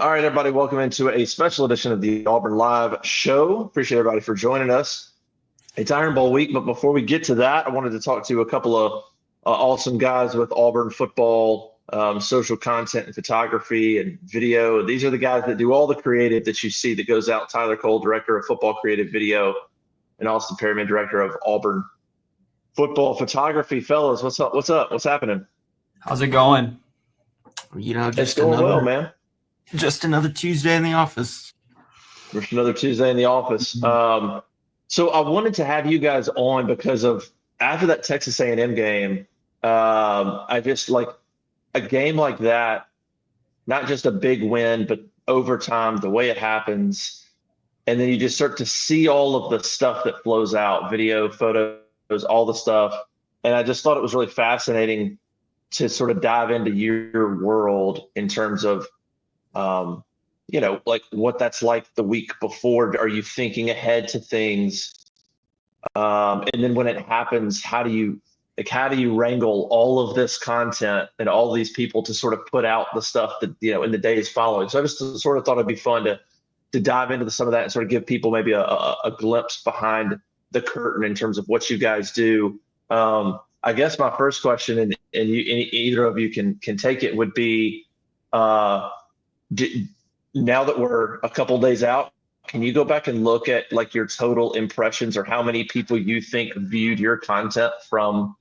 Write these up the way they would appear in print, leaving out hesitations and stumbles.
All right, everybody, welcome into a special edition of the Auburn Live show. Appreciate everybody for joining us. It's Iron Bowl week, but before we get to that, I wanted to talk to a couple of awesome guys with Auburn football, social content and photography and video. These are the guys that do all the creative that you see that goes out. Tyler Cole, director of football creative video, and Austin Perryman, director of Auburn football photography. Fellas, what's up? What's up? What's happening? How's it going? It's going well, man. Just another Tuesday in the office. Just another Tuesday in the office. So I wanted to have you guys on because of after that Texas A&M game, I just like a game like that, not just a big win, but overtime, the way it happens. And then you just start to see all of the stuff that flows out, video, photos, all the stuff. And I just thought it was really fascinating to sort of dive into your world in terms of, like what that's like the week before. Are you thinking ahead to things? And then when it happens, how do you wrangle all of this content and all these people to sort of put out the stuff that, in the days following? So I just sort of thought it'd be fun to dive into some of that and sort of give people maybe a glimpse behind the curtain in terms of what you guys do. I guess my first question, and either of you can take it, would be, now that we're a couple days out, can you go back and look at like your total impressions or how many people you think viewed your content from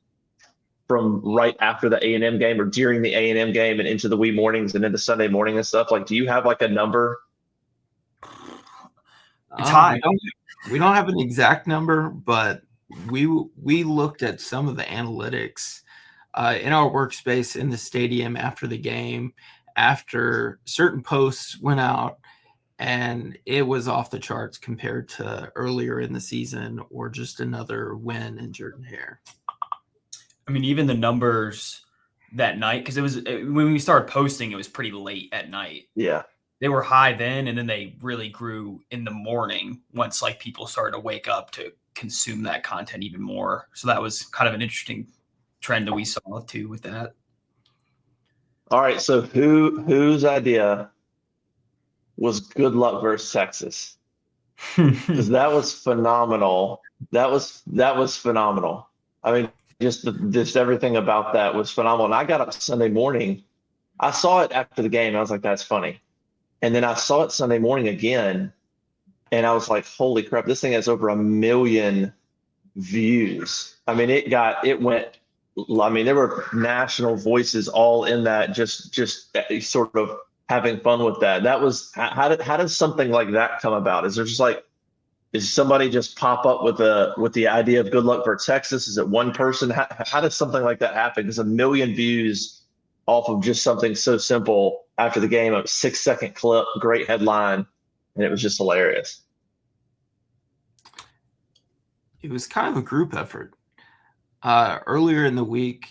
right after the A&M game or during the A&M game and into the wee mornings and into Sunday morning and stuff? Like, do you have like a number? It's high. We don't have an exact number, but we looked at some of the analytics in our workspace in the stadium after the game, after certain posts went out, and it was off the charts compared to earlier in the season or just another win in Jordan Hare. I mean, even the numbers that night, because it was when we started posting, it was pretty late at night. Yeah. They were high then, and then they really grew in the morning once like people started to wake up to consume that content even more. So that was kind of an interesting trend that we saw too with that. All right. So whose idea was good luck versus Texas? Because that was phenomenal. That was phenomenal. I mean, just everything about that was phenomenal. And I got up Sunday morning. I saw it after the game. I was like, that's funny. And then I saw it Sunday morning again. And I was like, holy crap, this thing has over 1 million views. I mean, there were national voices all in that, just sort of having fun with that. That was, how does something like that come about? Is there just like, is somebody just pop up with the idea of good luck for Texas? Is it one person? How does something like that happen? Because 1 million views off of just something so simple after the game, a 6-second clip, great headline, and it was just hilarious. It was kind of a group effort. Earlier in the week,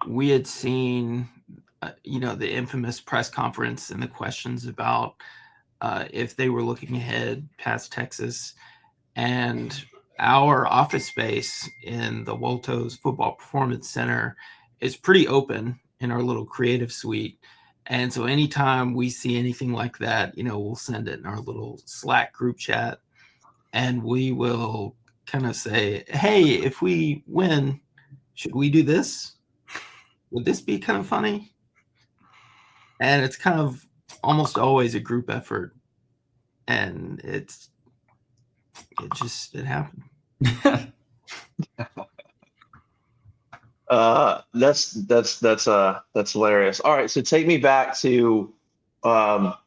we had seen, the infamous press conference and the questions about if they were looking ahead past Texas. And our office space in the Walto's Football Performance Center is pretty open in our little creative suite. And so anytime we see anything like that, we'll send it in our little Slack group chat, and we will kind of say, hey, if we win, should we do this? Would this be kind of funny? And it's kind of almost always a group effort. And it happened. That's hilarious. All right. So take me back to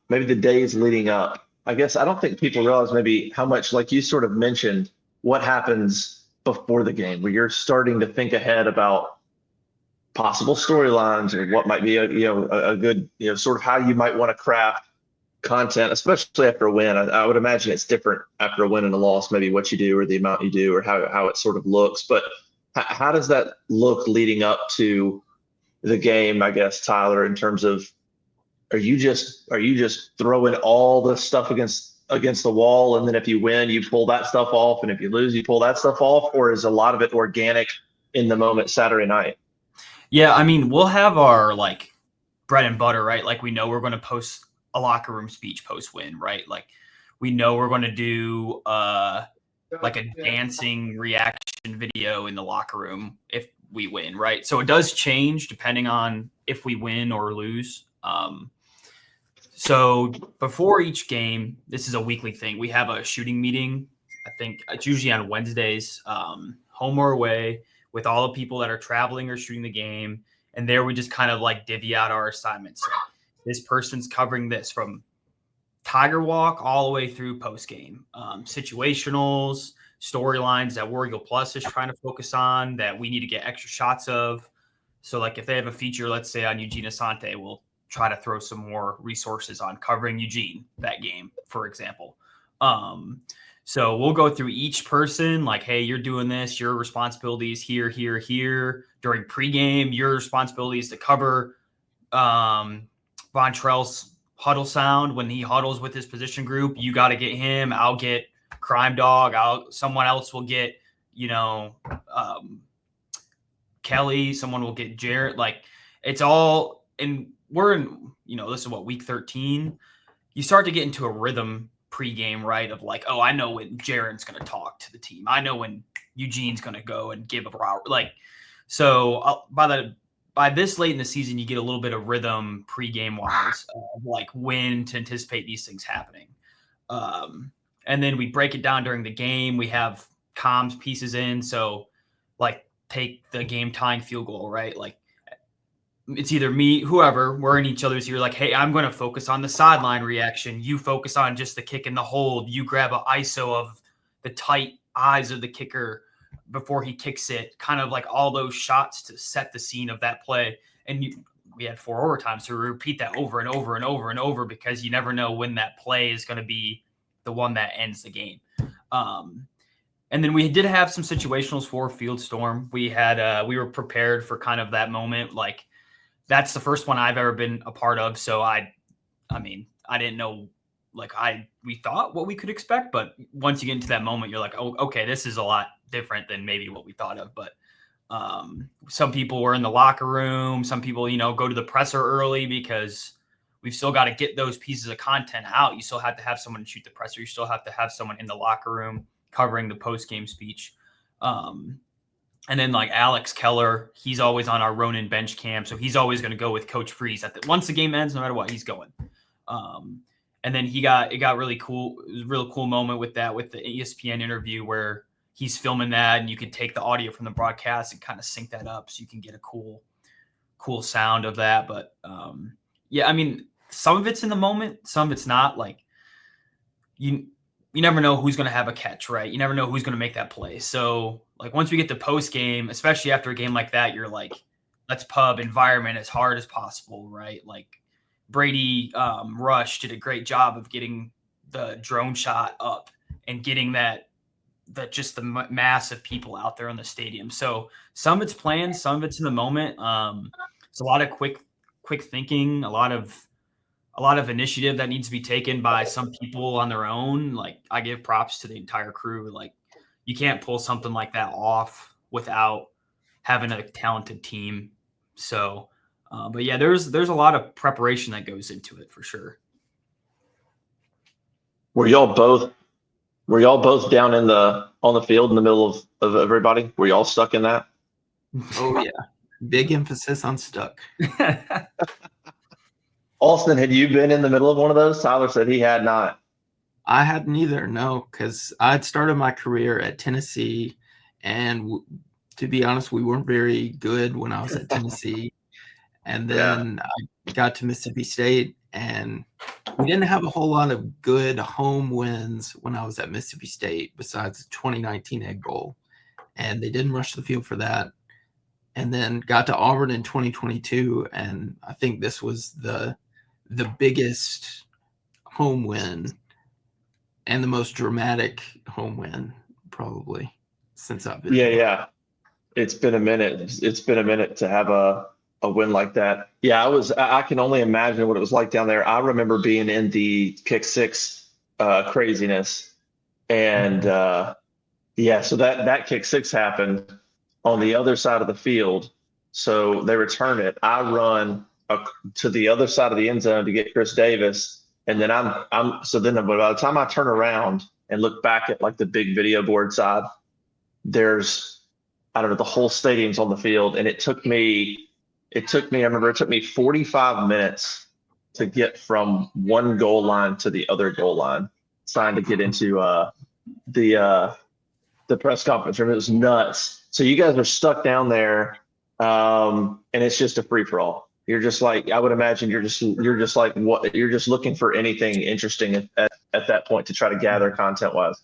maybe the days leading up. I guess I don't think people realize maybe how much, like you sort of mentioned, what happens before the game, where you're starting to think ahead about possible storylines or what might be a good, sort of how you might want to craft content, especially after a win. I would imagine it's different after a win and a loss, maybe what you do or the amount you do or how it sort of looks. But how does that look leading up to the game, I guess, Tyler, in terms of, are you just throwing all the stuff against the wall, and then if you win, you pull that stuff off, and if you lose, you pull that stuff off? Or is a lot of it organic in the moment Saturday night? Yeah, I mean, we'll have our like bread and butter, right? Like we know we're going to post a locker room speech post-win, right? Like we know we're going to do like a dancing reaction video in the locker room if we win, right? So it does change depending on if we win or lose. So before each game, this is a weekly thing. We have a shooting meeting. I think it's usually on Wednesdays, home or away, with all the people that are traveling or shooting the game. And there we just kind of like divvy out our assignments. Like, this person's covering this from Tiger Walk all the way through post game, situationals, storylines that War Eagle Plus is trying to focus on that we need to get extra shots of. So like if they have a feature, let's say on Eugene Asante, we'll try to throw some more resources on covering Eugene that game, for example. So we'll go through each person like, hey, you're doing this, your responsibility is here, here, here. During pregame, your responsibility is to cover Vontrell's huddle sound when he huddles with his position group. You got to get him. I'll get Crime Dog. Someone else will get, Kelly. Someone will get Jarrett. Like it's all, and we're in, this is what, week 13. You start to get into a rhythm pregame, right? Of like, oh, I know when Jaren's going to talk to the team. I know when Eugene's going to go and give a route. Like, so by this late in the season, you get a little bit of rhythm pregame wise, like when to anticipate these things happening. And then we break it down during the game. We have comms pieces in. So like take the game tying field goal, right? Like it's either me, whoever, we're in each other's ear. Like, hey, I'm going to focus on the sideline reaction. You focus on just the kick and the hold. You grab an ISO of the tight eyes of the kicker before he kicks it, kind of like all those shots to set the scene of that play. And we had 4 overtimes, so we repeat that over and over and over and over because you never know when that play is going to be the one that ends the game. And then we did have some situationals for Field Storm. We were prepared for kind of that moment. Like that's the first one I've ever been a part of. So I didn't know, like we thought what we could expect, but once you get into that moment, you're like, oh, okay, this is a lot different than maybe what we thought of. But some people were in the locker room. Some people, go to the presser early because we've still got to get those pieces of content out. You still have to have someone shoot the presser. You still have to have someone in the locker room covering the post-game speech. And then like Alex Keller, he's always on our Ronin bench cam. So he's always going to go with Coach Freeze once the game ends, no matter what, he's going. And then it got really cool. It was a really cool moment with the ESPN interview where he's filming that and you can take the audio from the broadcast and kind of sync that up so you can get a cool sound of that. But some of it's in the moment, some of it's not. Like you never know who's going to have a catch, right? You never know who's going to make that play. So like once we get to post game, especially after a game like that, you're like, let's pub environment as hard as possible, right? Like Brady Rush did a great job of getting the drone shot up and getting that just the mass of people out there in the stadium. So some of it's planned, some of it's in the moment. It's a lot of quick thinking, a lot of initiative that needs to be taken by some people on their own. Like I give props to the entire crew. Like you can't pull something like that off without having a talented team. So, but yeah, there's a lot of preparation that goes into it for sure. Were y'all both down on the field in the middle of everybody? Were y'all stuck in that? Oh yeah. Big emphasis on stuck. Austin, had you been in the middle of one of those? Tyler said he had not. I hadn't either, no, because I had started my career at Tennessee, and to be honest, we weren't very good when I was at Tennessee. And then I got to Mississippi State, and we didn't have a whole lot of good home wins when I was at Mississippi State besides the 2019 Egg Bowl, and they didn't rush the field for that. And then got to Auburn in 2022, and I think this was the biggest home win and the most dramatic home win probably since I've been here. Yeah. It's been a minute. It's been a minute to have a win like that. Yeah, I can only imagine what it was like down there. I remember being in the kick six craziness. And so that kick six happened on the other side of the field. So they return it. I run to the other side of the end zone to get Chris Davis. And then but by the time I turn around and look back at like the big video board side, there's, I don't know, the whole stadium's on the field. And I remember it took me 45 minutes to get from one goal line to the other goal line, trying to get into the press conference room. It was nuts. So you guys are stuck down there, and it's just a free for all. You're just like, I would imagine you're just like, what, you're just looking for anything interesting at that point to try to gather content wise.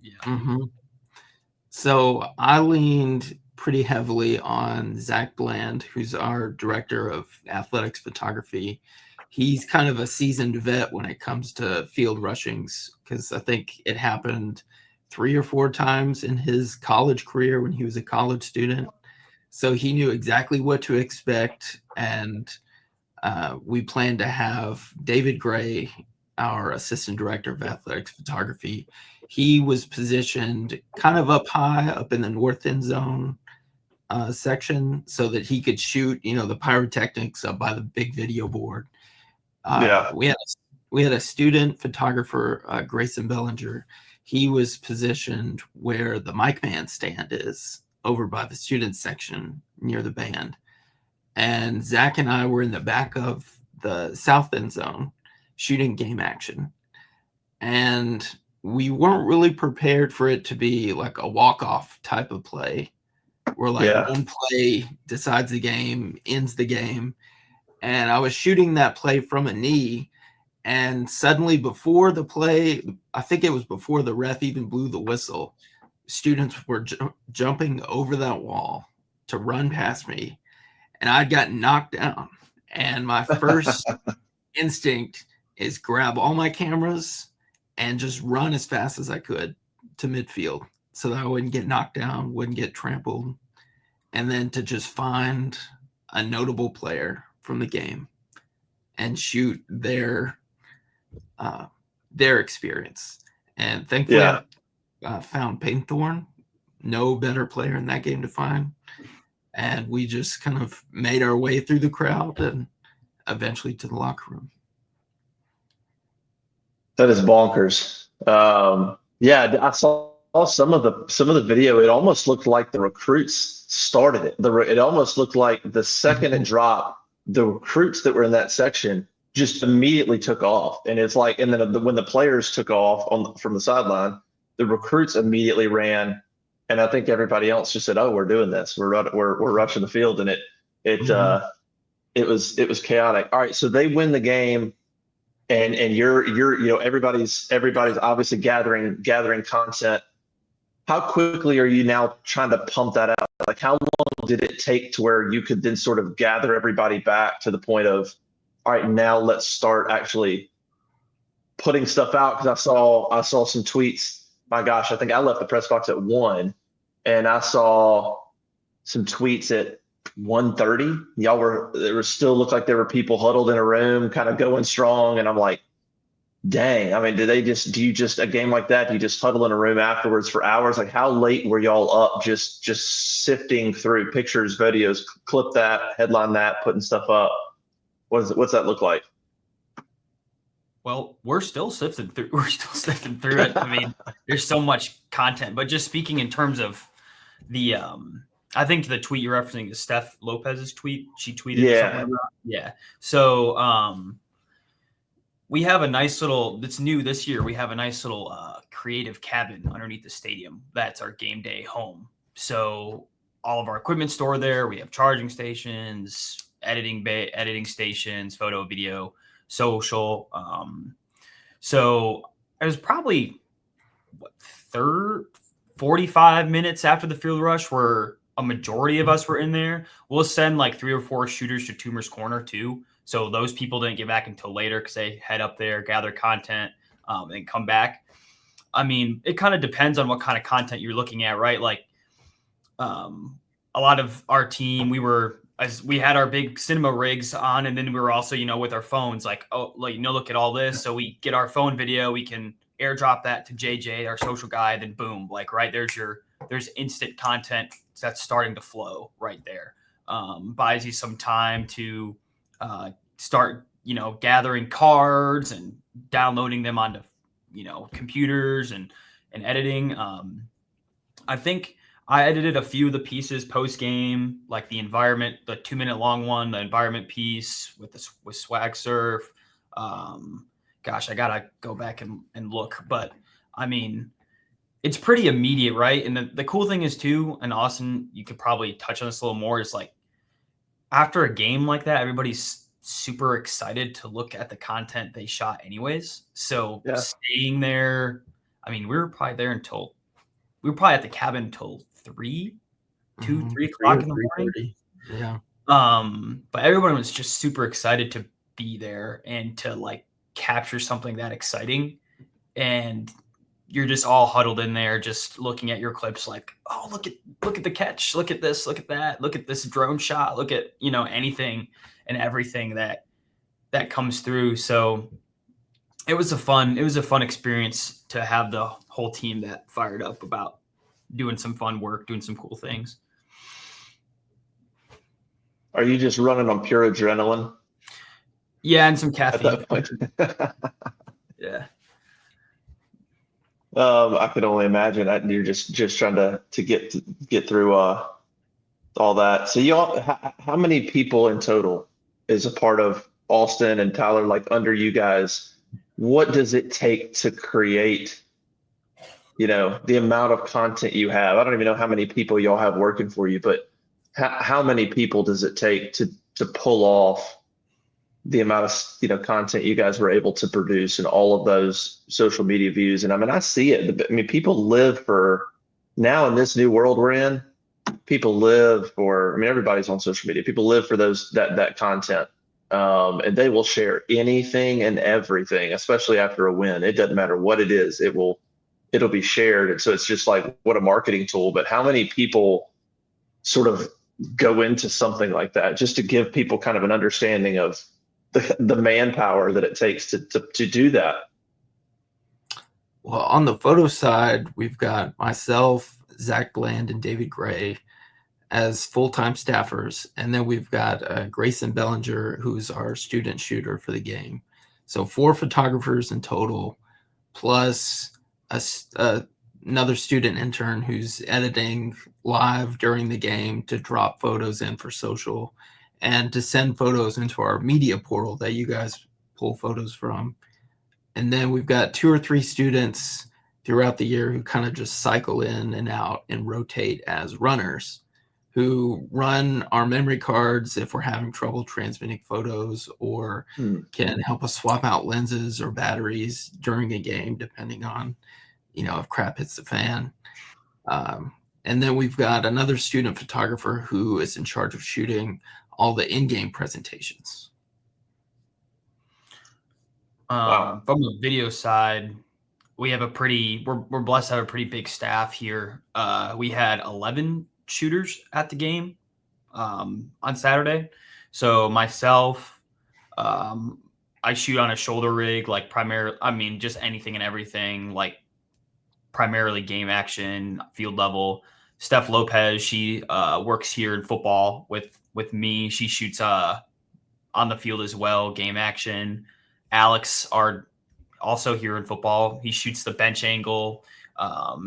Yeah. Mm-hmm. So I leaned pretty heavily on Zach Bland, who's our director of athletics photography. He's kind of a seasoned vet when it comes to field rushings, because I think it happened 3 or 4 times in his college career when he was a college student. So he knew exactly what to expect. And we plan to have David Gray, our assistant director of athletics photography. He was positioned kind of up high, up in the north end zone section, so that he could shoot, the pyrotechnics up by the big video board. We had a student photographer, Grayson Bellinger. He was positioned where the mic man stand is, over by the student section near the band. And Zach and I were in the back of the south end zone shooting game action. And we weren't really prepared for it to be like a walk-off type of play, where one play decides the game, ends the game. And I was shooting that play from a knee, and suddenly before the play, I think it was before the ref even blew the whistle, students were jumping over that wall to run past me, and I'd gotten knocked down. And my first instinct is grab all my cameras and just run as fast as I could to midfield so that I wouldn't get knocked down, wouldn't get trampled, and then to just find a notable player from the game and shoot their experience. And thankfully, I found Painthorn, no better player in that game to find. And we just kind of made our way through the crowd and eventually to the locker room. That is bonkers. I saw some of the video. It almost looked like the recruits started it. It almost looked like the second it dropped, the recruits that were in that section just immediately took off. And it's like, and then when the players took off from the sideline, the recruits immediately ran. And I think everybody else just said, "Oh, we're doing this. We're rushing the field," and it was chaotic. All right, so they win the game, and you're everybody's obviously gathering content. How quickly are you now trying to pump that out? Like, how long did it take to where you could then sort of gather everybody back to the point of, all right, now let's start actually putting stuff out? Because I saw some tweets. My gosh, I think I left the press box at 1, and I saw some tweets at 1:30. Still looked like there were people huddled in a room, kind of going strong. And I'm like, dang. I mean, do you just a game like that? Do you just huddle in a room afterwards for hours? Like, how late were y'all up? Just sifting through pictures, videos, clip that, headline that, putting stuff up. What's that look like? Well, we're still sifting through it. I mean, there's so much content, but just speaking in terms of the, I think the tweet you're referencing is Steph Lopez's tweet. She tweeted something about, So, we have a nice little, it's new this year. We have a nice little creative cabin underneath the stadium. That's our game day home. So all of our equipment stored there. We have charging stations, editing stations, photo, video, social. So it was probably 45 minutes after the field rush where a majority of us were in there. We'll send like 3 or 4 shooters to Toomer's Corner too. So those people didn't get back until later because they head up there, gather content, and come back. I mean, it kind of depends on what kind of content you're looking at, right? Like a lot of our team, we had our big cinema rigs on, and then we were also, with our phones, like, look at all this. So we get our phone video, we can airdrop that to JJ, our social guy, then boom, like right there's instant content that's starting to flow right there. Buys you some time to start, gathering cards and downloading them onto, computers and editing. I think I edited a few of the pieces post game, like the 2-minute long one, the environment piece with Swag Surf. Gosh, I gotta go back and look, but I mean, it's pretty immediate, right? And the cool thing is too, and Austin, you could probably touch on this a little more, is like after a game like that, everybody's super excited to look at the content they shot anyways. So staying there, I mean, we were probably at the cabin until 3 o'clock in the morning. Yeah. But everyone was just super excited to be there and to like capture something that exciting. And you're just all huddled in there, just looking at your clips like, oh, look at the catch. Look at this. Look at that. Look at this drone shot. Look at, anything and everything that comes through. So it was a fun experience to have the whole team that fired up about doing some fun work, doing some cool things. Are you just running on pure adrenaline? Yeah, and some caffeine. At that point. Yeah. I could only imagine that you're just trying to get through all that. So y'all, how many people in total is a part of Austin and Tyler, like under you guys? What does it take to create, the amount of content you have? I don't even know how many people y'all have working for you, but how many people does it take to pull off the amount of content you guys were able to produce and all of those social media views? And I mean, I see it. I mean, people live for now in this new world we're in. People live for. I mean, everybody's on social media. People live for that content, and they will share anything and everything, especially after a win. It doesn't matter what it is. It'll be shared. And so it's just like what a marketing tool. But how many people sort of go into something like that just to give people kind of an understanding of the manpower that it takes to do that? Well, on the photo side, we've got myself, Zach Bland, and David Gray as full-time staffers. And then we've got Grayson Bellinger, who's our student shooter for the game. So 4 photographers in total, plus another student intern who's editing live during the game to drop photos in for social and to send photos into our media portal that you guys pull photos from. And then we've got 2 or 3 students throughout the year who kind of just cycle in and out and rotate as runners, who run our memory cards if we're having trouble transmitting photos, or can help us swap out lenses or batteries during a game, depending on, if crap hits the fan. And then we've got another student photographer who is in charge of shooting all the in-game presentations. Wow. From the video side, we have we're blessed to have a pretty big staff here. We had 11 shooters at the game on Saturday. So myself, I shoot on a shoulder rig, like just anything and everything, like primarily game action, field level. Steph Lopez, she works here in football with me. She shoots on the field as well, game action. Alex are also here in football. He shoots the bench angle,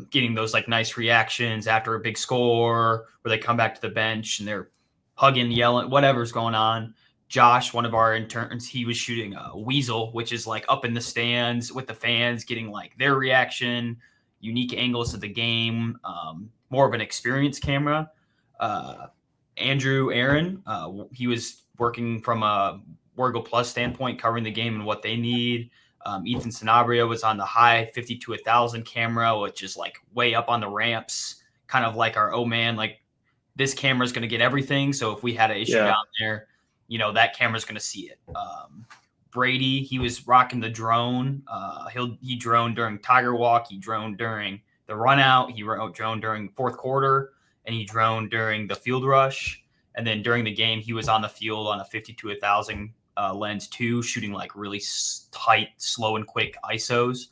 getting those like nice reactions after a big score where they come back to the bench and they're hugging, yelling, whatever's going on. Josh, one of our interns, he was shooting a Weasel, which is like up in the stands with the fans, getting like their reaction, unique angles of the game, more of an experience camera. Andrew Aaron, he was working from a Wargo Plus standpoint, covering the game and what they need. Ethan Sanabria was on the high 50 to 1,000 camera, which is like way up on the ramps, kind of like our, like this camera is going to get everything. So if we had an issue down there, that camera's going to see it. Brady, he was rocking the drone. He droned during Tiger Walk. He droned during the run out. He droned during fourth quarter, and he droned during the field rush. And then during the game, he was on the field on a 50 to 1,000 lens too, shooting like really tight, slow and quick ISOs.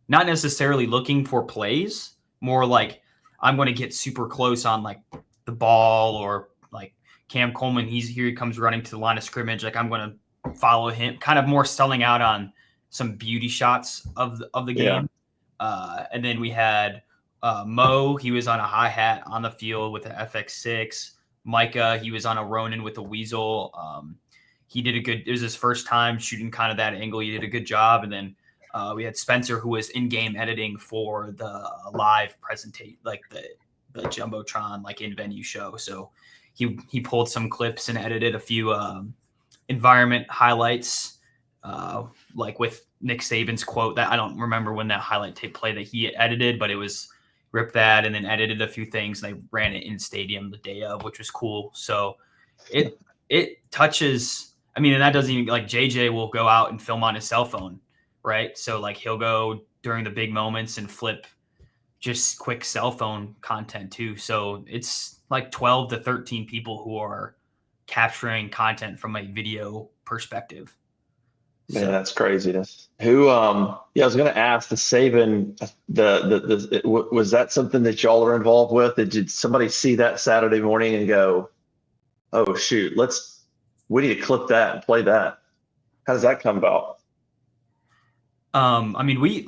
Not necessarily looking for plays, more like I'm going to get super close on like the ball, or like Cam Coleman, here he comes running to the line of scrimmage. Like I'm going to follow him, kind of more selling out on some beauty shots of the game. And then we had Mo. He was on a hi-hat on the field with an FX6. Micah, he was on a Ronin with a Weasel. He did it was his first time shooting kind of that angle. He did a good job. And then we had Spencer, who was in-game editing for the live presentation, like the Jumbotron, like in-venue show. So he pulled some clips and edited a few environment highlights, like with Nick Saban's quote that I don't remember when that highlight tape played that he edited, but it was ripped that and then edited a few things. And they ran it in stadium the day of, which was cool. So it touches, I mean, and that doesn't even, like, JJ will go out and film on his cell phone, right? So like he'll go during the big moments and flip just quick cell phone content too. So it's like 12 to 13 people who are capturing content from a video perspective. Man, that's craziness. Who, I was going to ask the Saban, was that something that y'all are involved with? Did somebody see that Saturday morning and go, oh shoot, we need to clip that and play that? How does that come about? I mean,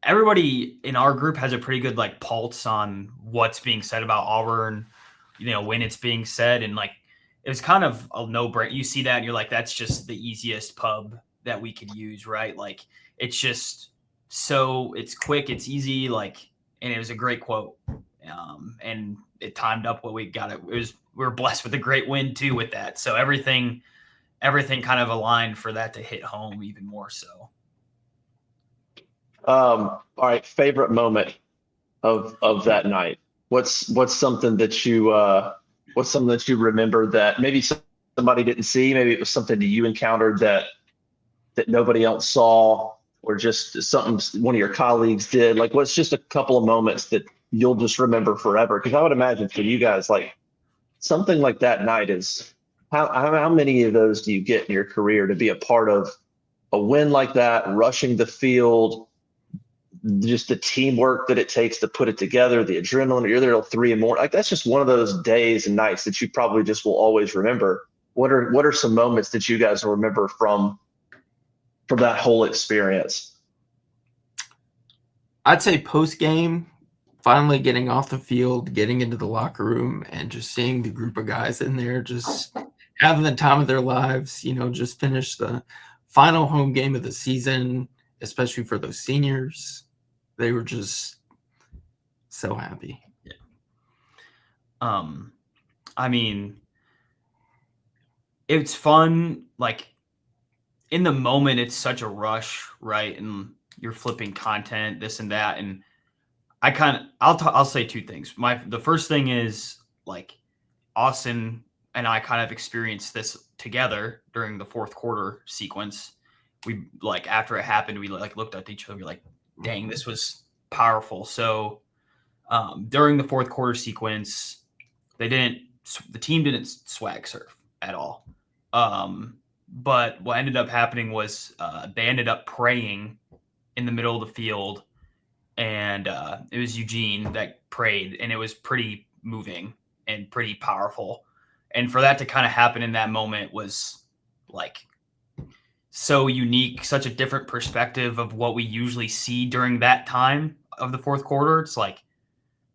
everybody in our group has a pretty good like pulse on what's being said about Auburn, when it's being said. And like, it was kind of a no-brainer. You see that and you're like, that's just the easiest pub that we could use, right? Like, it's just it's quick, it's easy, like, and it was a great quote. And it timed up what we got. We were blessed with a great win too with that. So everything kind of aligned for that to hit home even more so. All right, favorite moment of that night. What's something that you remember that maybe somebody didn't see? Maybe it was something that you encountered that nobody else saw, or just something one of your colleagues did. Like, what's just a couple of moments that you'll just remember forever? Because I would imagine for you guys, like, something like that night is how many of those do you get in your career to be a part of a win like that, rushing the field, just the teamwork that it takes to put it together, the adrenaline, you're there till 3 a.m. Like, that's just one of those days and nights that you probably just will always remember. What are some moments that you guys will remember from that whole experience? I'd say post game, finally getting off the field, getting into the locker room, and just seeing the group of guys in there just having the time of their lives, just finish the final home game of the season, especially for those seniors. They were just so happy. Yeah. I mean, it's fun. Like, in the moment, it's such a rush, right? And you're flipping content, this and that. And I'll say two things. The first thing is, like, Austin and I kind of experienced this together during the fourth quarter sequence. We, like, after it happened, we like looked at each other, we were like, dang, this was powerful. So during the fourth quarter sequence, the team didn't swag surf at all. But what ended up happening was they ended up praying in the middle of the field, and it was Eugene that prayed, and it was pretty moving and pretty powerful. And for that to kind of happen in that moment was, like, so unique, such a different perspective of what we usually see during that time of the fourth quarter. It's like,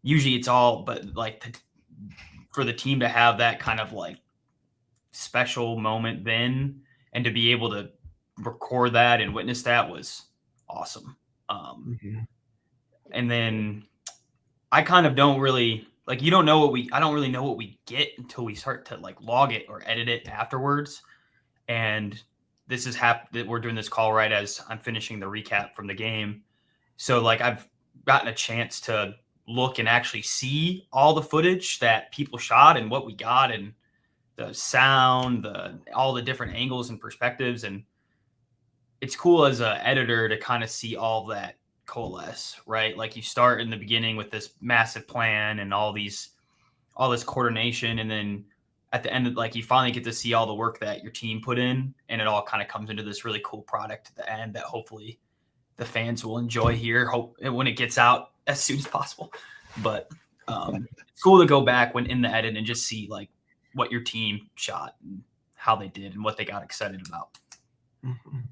usually it's all, but like for the team to have that kind of like special moment then, and to be able to record that and witness that was awesome. And then I kind of don't really, like, I don't really know what we get until we start to like log it or edit it afterwards. And this is that we're doing this call right as I'm finishing the recap from the game. So like, I've gotten a chance to look and actually see all the footage that people shot and what we got, and the sound, all the different angles and perspectives. And it's cool as an editor to kind of see all that coalesce, right? Like, you start in the beginning with this massive plan and all this coordination, and then at the end, like, you finally get to see all the work that your team put in, and it all kind of comes into this really cool product at the end that hopefully the fans will enjoy here. Hope when it gets out as soon as possible. But it's cool to go back when in the edit and just see like what your team shot and how they did and what they got excited about. Mhm.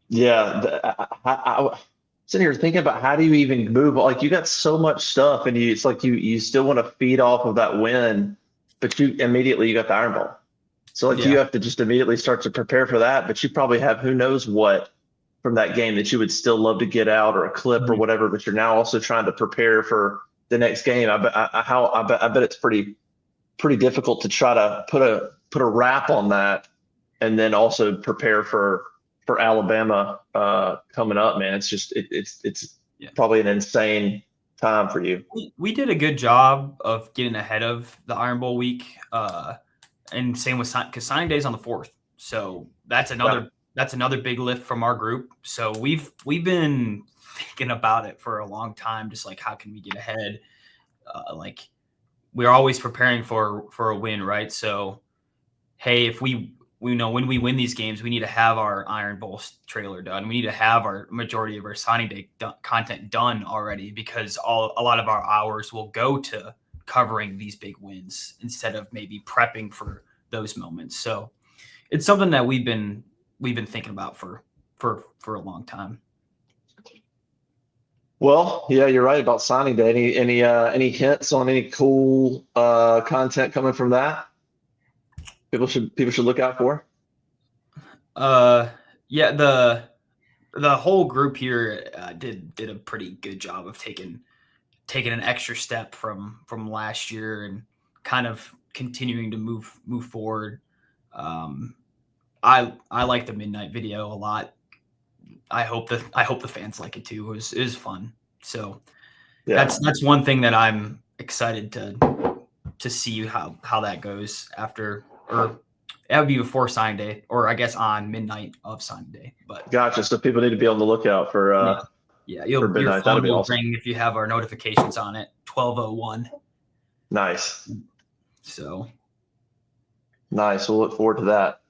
Yeah, I sitting here thinking about how do you even move? Like you got so much stuff, and it's like you still want to feed off of that win, but you immediately you got the Iron Bowl, so like Yeah. you have to just immediately start to prepare for that. But you probably have who knows what from that game that you would still love to get out or a clip or Mhm. whatever. But you're now also trying to prepare for the next game. I bet it's pretty difficult to try to put a wrap on that and then also prepare for Alabama coming up, man. It's just it's Yeah. probably an insane time for you. We did a good job of getting ahead of the Iron Bowl week, and same with because signing day is on the 4th, so that's another big lift from our group. So we've been thinking about it for a long time, just like how can we get ahead? Like we're always preparing for a win, right? So hey, if we know when we win these games, we need to have our Iron Bowl trailer done. We need to have our majority of our signing day content done already because a lot of our hours will go to covering these big wins instead of maybe prepping for those moments. So it's something that we've been thinking about for a long time. Well, yeah, you're right about signing day. Any hints on any cool content coming from that? People should look out for. Yeah, the whole group here did a pretty good job of taking an extra step from last year and kind of continuing to move forward. I like the midnight video a lot. I hope the fans like it too. It was fun. So Yeah, that's one thing that I'm excited to see how that goes after, or that would be before sign day, or I guess on midnight of sign day. But gotcha. So people need to be on the lookout for yeah, for your midnight. That'll phone be will awesome. ring if you have our notifications on it. 12:01. Nice. So Nice. We'll look forward to that.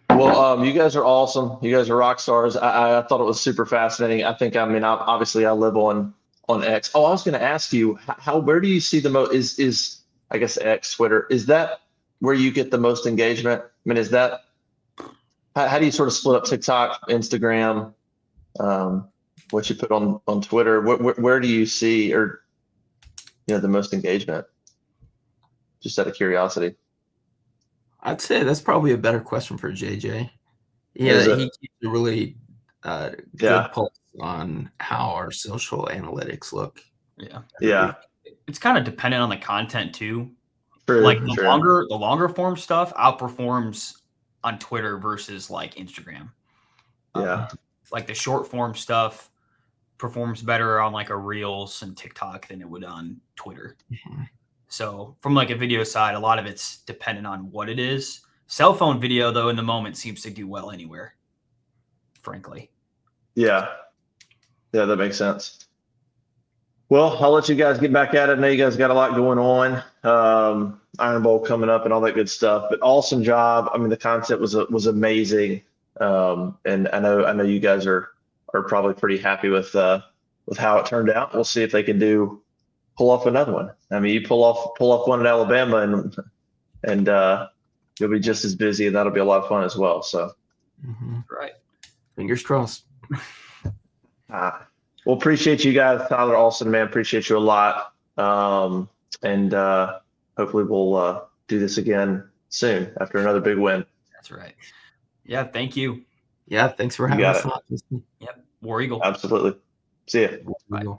Well, you guys are awesome. You guys are rock stars. I thought it was super fascinating. I mean, obviously I live on X. Oh, I was going to ask you where do you see the most is I guess X Twitter, is that where you get the most engagement? I mean, is that how do you sort of split up TikTok, Instagram, what you put on Twitter? Where do you see or the most engagement? Just out of curiosity. I'd say that's probably a better question for JJ. Is Yeah, it? he keeps a really Yeah. good pulse on how our social analytics look. yeah, Yeah. it's kind of dependent on the content too. Like True. True. the longer form stuff outperforms on Twitter versus like Instagram. Yeah. Like the short form stuff performs better on like a Reels and TikTok than it would on Twitter. Mhm. So from like a video side, a lot of it's dependent on what it is. Cell phone video though in the moment seems to do well anywhere, frankly. Yeah. Yeah, that makes sense. Well, I'll let you guys get back at it. I know you guys got a lot going on. Iron Bowl coming up and all that good stuff. But awesome job. I mean, the concept was amazing. And I know you guys are probably pretty happy with how it turned out. We'll see if they can pull off another one. I mean, you pull off one in Alabama and you'll be just as busy, and that'll be a lot of fun as well. So, Right. Fingers crossed. well, appreciate you guys, Tyler, Austin, man. Appreciate you a lot. And hopefully we'll do this again soon after another big win. That's right. Yeah, thank you. Yeah, thanks for You having got us it. on. Yep. War Eagle. Absolutely. See ya. Bye.